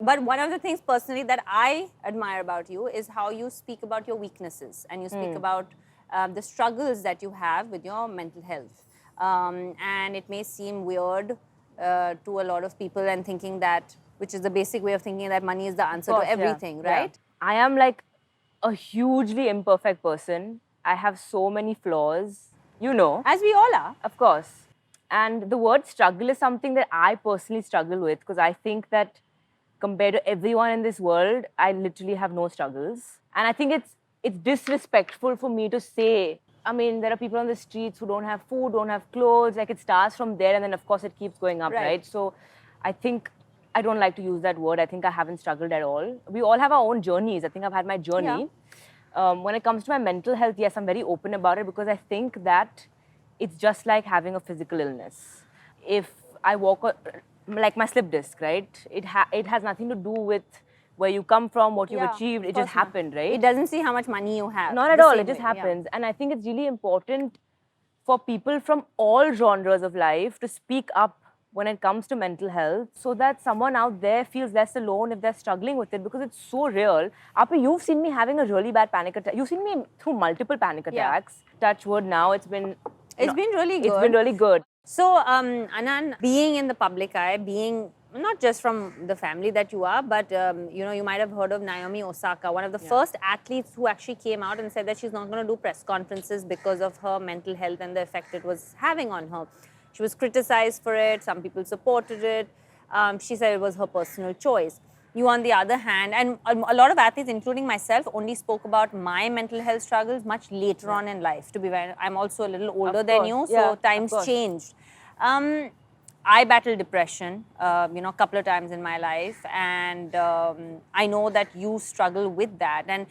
But one of the things personally that I admire about you is how you speak about your weaknesses and you speak about the struggles that you have with your mental health. And it may seem weird to a lot of people and thinking that, which is the basic way of thinking that money is the answer to everything, right? Yeah. I am like a hugely imperfect person. I have so many flaws, you know. As we all are. Of course. And the word struggle is something that I personally struggle with because I think that compared to everyone in this world, I literally have no struggles. And I think it's disrespectful for me to say, I mean, there are people on the streets who don't have food, don't have clothes, like it starts from there and then of course it keeps going up, right? So I think I don't like to use that word. I think I haven't struggled at all. We all have our own journeys. I think I've had my journey. Yeah. When it comes to my mental health, yes, I'm very open about it because I think that it's just like having a physical illness. If I walk, like my slip disc, right? It has nothing to do with where you come from, what you've achieved. It just happened, right? It doesn't see how much money you have. Not at all. It just happens. And I think it's really important for people from all genres of life to speak up when it comes to mental health so that someone out there feels less alone if they're struggling with it because it's so real. Api, you've seen me having a really bad panic attack. You've seen me through multiple panic attacks. Touch wood now, it's been really good. It's been really good. So, Anand, being in the public eye, being not just from the family that you are, but you know, you might have heard of Naomi Osaka, one of the first athletes who actually came out and said that she's not going to do press conferences because of her mental health and the effect it was having on her. She was criticized for it. Some people supported it. She said it was her personal choice. You, on the other hand, and a lot of athletes, including myself, only spoke about my mental health struggles much later on in life. To be very, I'm also a little older than you, so times changed. I battled depression, you know, a couple of times in my life, and I know that you struggle with that. And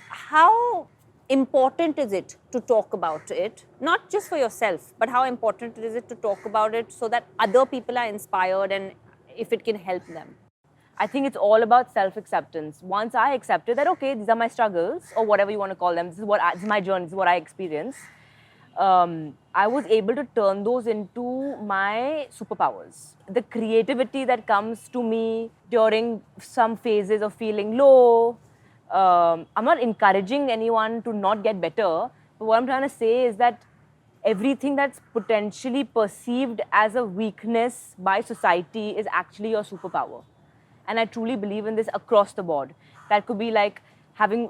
how important is it to talk about it, not just for yourself, but how important is it to talk about it so that other people are inspired and if it can help them? I think it's all about self-acceptance. Once I accepted that, okay, these are my struggles, or whatever you want to call them, this is my journey, this is what I experience, I was able to turn those into my superpowers. The creativity that comes to me during some phases of feeling low. I'm not encouraging anyone to not get better, but what I'm trying to say is that everything that's potentially perceived as a weakness by society is actually your superpower. And I truly believe in this across the board. That could be like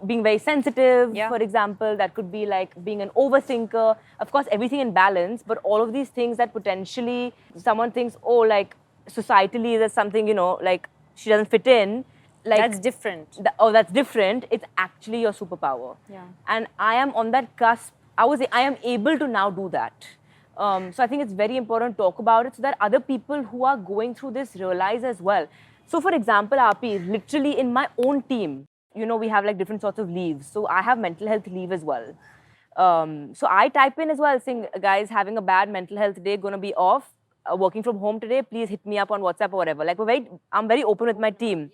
being very sensitive, for example. That could be like being an overthinker. Of course, everything in balance, but all of these things that potentially someone thinks, oh, like societally there's something, you know, like she doesn't fit in. Like, that's different. That's different. It's actually your superpower. Yeah. And I am on that cusp. I am able to now do that. So I think it's very important to talk about it so that other people who are going through this realize as well. So for example, Api, literally in my own team, you know, we have like different sorts of leaves. So I have mental health leave as well. So I type in as well, saying, guys, having a bad mental health day, gonna be off, working from home today, please hit me up on WhatsApp or whatever. Like I'm very open with my team.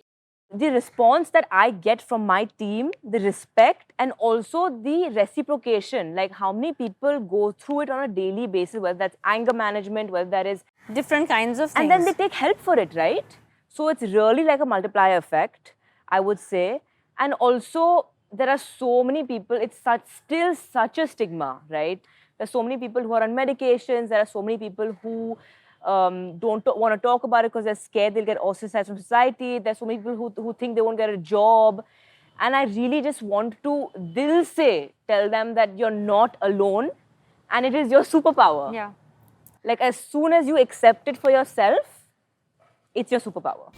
The response that I get from my team, the respect and also the reciprocation, like how many people go through it on a daily basis, whether that's anger management, whether that is different kinds of things. And then they take help for it, right? So it's really like a multiplier effect, I would say. And also, there are so many people, it's still such a stigma, right? There's so many people who are on medications. There are so many people who don't want to talk about it because they're scared they'll get ostracized from society. There's so many people who think they won't get a job. And I really just want to, tell them that you're not alone and it is your superpower. Yeah. Like as soon as you accept it for yourself, it's your superpower.